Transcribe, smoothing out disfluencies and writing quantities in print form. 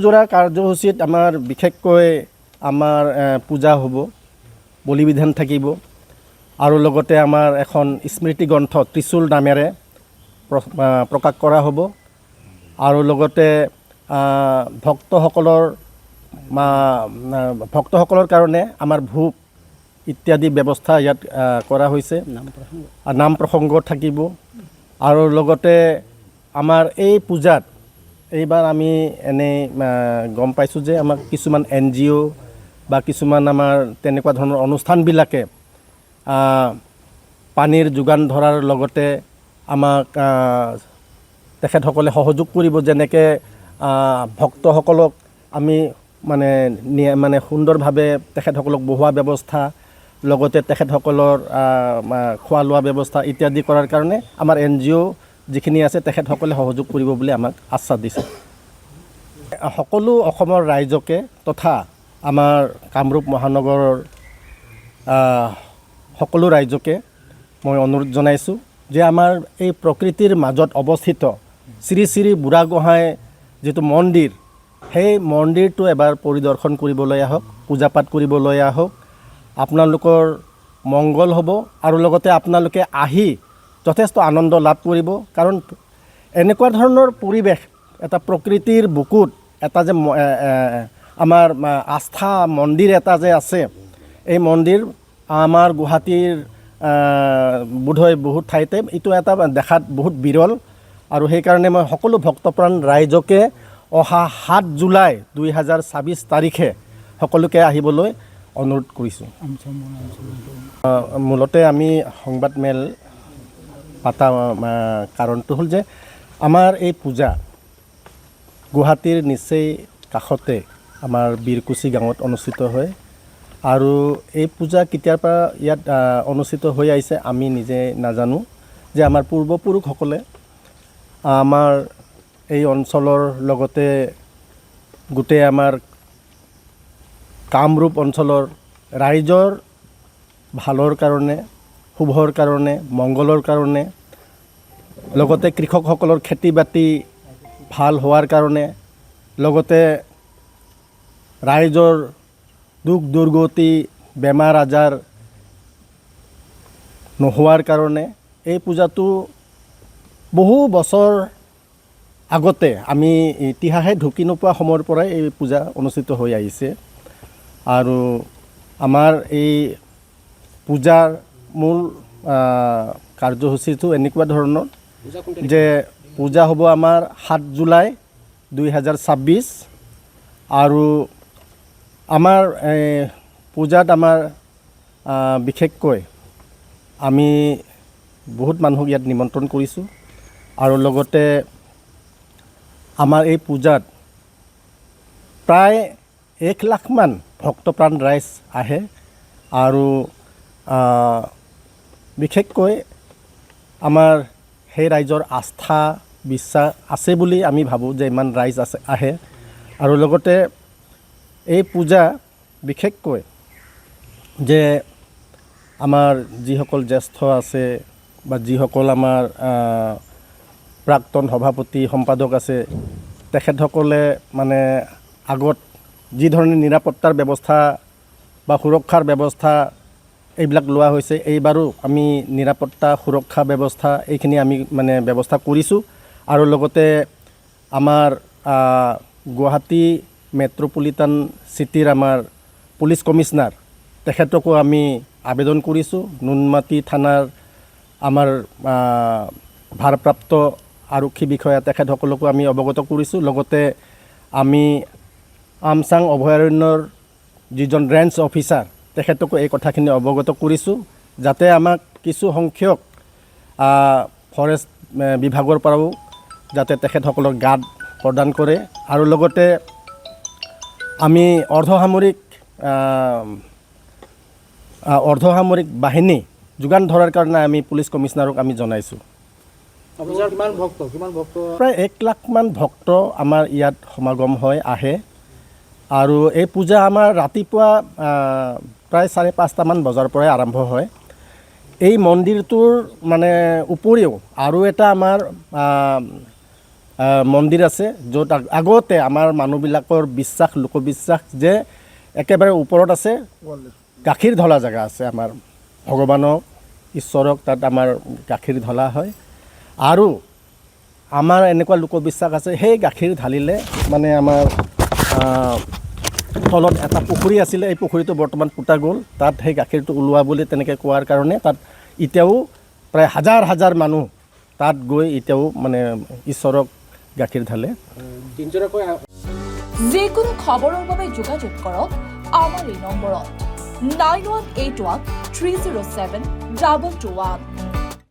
জোৰা কাৰ্যসূচীত আমাৰ বিশেষকৈ আমাৰ পূজা হ'ব, বলি বিধান থাকিব আৰু লগতে আমাৰ এখন স্মৃতি গ্ৰন্থ ত্ৰিশূল নামেৰে প্ৰকাশ কৰা হ'ব আৰু লগতে ভক্তসকলৰ কাৰণে আমাৰ ভোগ ইত্যাদি ব্যৱস্থা ইয়াত কৰা হৈছে। নাম প্ৰসংগ থাকিব আৰু লগতে আমাৰ এই পূজাত এইবাৰ আমি এনেই গম পাইছোঁ যে আমাক কিছুমান NGO বা কিছুমান আমাৰ তেনেকুৱা ধৰণৰ অনুষ্ঠানবিলাকে পানীৰ যোগান ধৰাৰ লগতে আমাক তেখেতসকলে সহযোগ কৰিব, যেনেকৈ ভক্তসকলক আমি মানে সুন্দৰভাৱে তেখেতসকলক বহোৱা ব্যৱস্থা, লগতে তেখেতসকলৰ খোৱা লোৱা ব্যৱস্থা ইত্যাদি কৰাৰ কাৰণে আমাৰ NGO যিখিনি আছে তেখেতসকলে সহযোগ কৰিব বুলি আমাক আশ্বাস দিছে। সকলো অসমৰ ৰাইজকে তথা আমাৰ কামৰূপ মহানগৰৰ সকলো ৰাইজকে মই অনুৰোধ জনাইছোঁ যে আমাৰ এই প্ৰকৃতিৰ মাজত অৱস্থিত শ্ৰী শ্ৰী বুঢ়াগোহাঁই যিটো মন্দিৰ, সেই মন্দিৰটো এবাৰ পৰিদৰ্শন কৰিবলৈ আহক, পূজা পাঠ কৰিবলৈ আহক। আপোনালোকৰ মংগল হ'ব আৰু লগতে আপোনালোকে আহি যথেষ্ট আনন্দ লাভ কৰিব, কাৰণ এনেকুৱা ধৰণৰ পৰিৱেশ এটা প্ৰকৃতিৰ বুকুত এটা যে আমাৰ আস্থা মন্দিৰ এটা যে আছে, এই মন্দিৰ আমাৰ গুৱাহাটীৰ বোধহয় বহুত ঠাইতে এইটো এটা দেখাত বহুত বিৰল আৰু সেইকাৰণে মই সকলো ভক্তপ্ৰাণ ৰাইজকে অহা 7 জুলাই 2026 তাৰিখে সকলোকে আহিবলৈ অনুৰোধ কৰিছোঁ। মূলতে আমি সংবাদমেল পাতা কাৰণটো হ'ল যে আমাৰ এই পূজা গুৱাহাটীৰ নিচেই কাষতে আমাৰ বীৰকুছি গাঁৱত অনুষ্ঠিত হয় আৰু এই পূজা কেতিয়াৰ পৰা ইয়াত অনুষ্ঠিত হৈ আহিছে আমি নিজে নাজানো, যে আমাৰ পূৰ্বপুৰুষসকলে আমাৰ এই অঞ্চলৰ লগতে গোটেই আমাৰ কামৰূপ অঞ্চলৰ ৰাইজৰ ভালৰ কাৰণে, শুভৰ কাৰণে, মংগলৰ কাৰণে, লগতে কৃষকসকলৰ খেতি বাতি ভাল হোৱাৰ কাৰণে, লগতে ৰাইজৰ দুখ দুৰ্গতি বেমাৰ আজাৰ নোহোৱাৰ কাৰণে এই পূজাটো বহু বছৰ আগতে আমি ইতিহাসে ঢুকি নোপোৱা সময়ৰ পৰাই এই পূজা অনুষ্ঠিত হৈ আহিছে আৰু আমাৰ এই পূজাৰ মূল কাৰ্যসূচীটো এনেকুৱা ধৰণৰ যে পূজা হ'ব আমাৰ 7 জুলাই 2026 আৰু আমাৰ পূজাত আমাৰ বিশেষকৈ আমি বহুত মানুহক ইয়াত নিমন্ত্ৰণ কৰিছোঁ আৰু লগতে আমাৰ এই পূজাত প্ৰায় 1 লাখমান ভক্তপ্ৰাণ ৰাইজ আহে আৰু বিশেষকৈ আমাৰ সেই ৰাইজৰ আস্থা বিশ্বাস আছে বুলি আমি ভাবোঁ যে ইমান ৰাইজ আহে আৰু লগতে এই পূজা বিশেষকৈ যে আমাৰ যিসকল জ্যেষ্ঠ আছে বা যিসকল আমাৰ প্ৰাক্তন সভাপতি সম্পাদক আছে তেখেতসকলে মানে আগত যি ধৰণে নিৰাপত্তাৰ ব্যৱস্থা বা সুৰক্ষাৰ ব্যৱস্থা এইবিলাক লোৱা হৈছে, এইবাৰো আমি নিৰাপত্তা সুৰক্ষা ব্যৱস্থা এইখিনি আমি মানে ব্যৱস্থা কৰিছোঁ আৰু লগতে আমাৰ গুৱাহাটী মেট্ৰপলিটান চিটিৰ আমাৰ পুলিচ কমিশনাৰ তেখেতকো আমি আবেদন কৰিছোঁ, নুনমাটি থানাৰ আমাৰ ভাৰপ্ৰাপ্ত আৰক্ষী বিষয়া তেখেতসকলকো আমি অৱগত কৰিছোঁ, লগতে আমি আমচাং অভয়াৰণ্যৰ যিজন ৰেঞ্জ অফিচাৰ তেখেতকো এই কথাখিনি অৱগত কৰিছোঁ, যাতে আমাক কিছু সংখ্যক ফৰেষ্ট বিভাগৰ পৰাও যাতে তেখেতসকলৰ গাৰ্ড প্ৰদান কৰে আৰু লগতে আমি অৰ্ধসামৰিক বাহিনী যোগান ধৰাৰ কাৰণে আমি পুলিচ কমিশনাৰক আমি জনাইছোঁ। প্ৰায় 1 লাখমান ভক্ত আমাৰ ইয়াত সমাগম হয় আহে আৰু এই পূজা আমাৰ ৰাতিপুৱা প্ৰায় 5:30মান বজাৰ পৰাই আৰম্ভ হয়। এই মন্দিৰটোৰ মানে উপৰিও আৰু এটা আমাৰ মন্দিৰ আছে য'ত আগতে আমাৰ মানুহবিলাকৰ বিশ্বাস লোকবিশ্বাস যে একেবাৰে ওপৰত আছে গাখীৰ ঢলা জেগা আছে আমাৰ ভগৱানক ঈশ্বৰক তাত আমাৰ গাখীৰ ঢলা হয় আৰু আমাৰ এনেকুৱা লোকবিশ্বাস আছে সেই গাখীৰ ঢালিলে মানে আমাৰ তলত এটা পুখুৰী আছিলে এই পুখুৰীটো বৰ্তমান পুতা গ'ল তাত সেই গাখীৰটো ওলোৱা বুলি তেনেকৈ কোৱাৰ কাৰণে তাত এতিয়াও প্ৰায় হাজাৰ হাজাৰ মানুহ তাত গৈ এতিয়াও মানে ঈশ্বৰক গাখীৰ ঢালে যিকোনো খবৰৰ বাবে যোগাযোগ কৰক আমাৰ এই নম্বৰত 9181 307 2221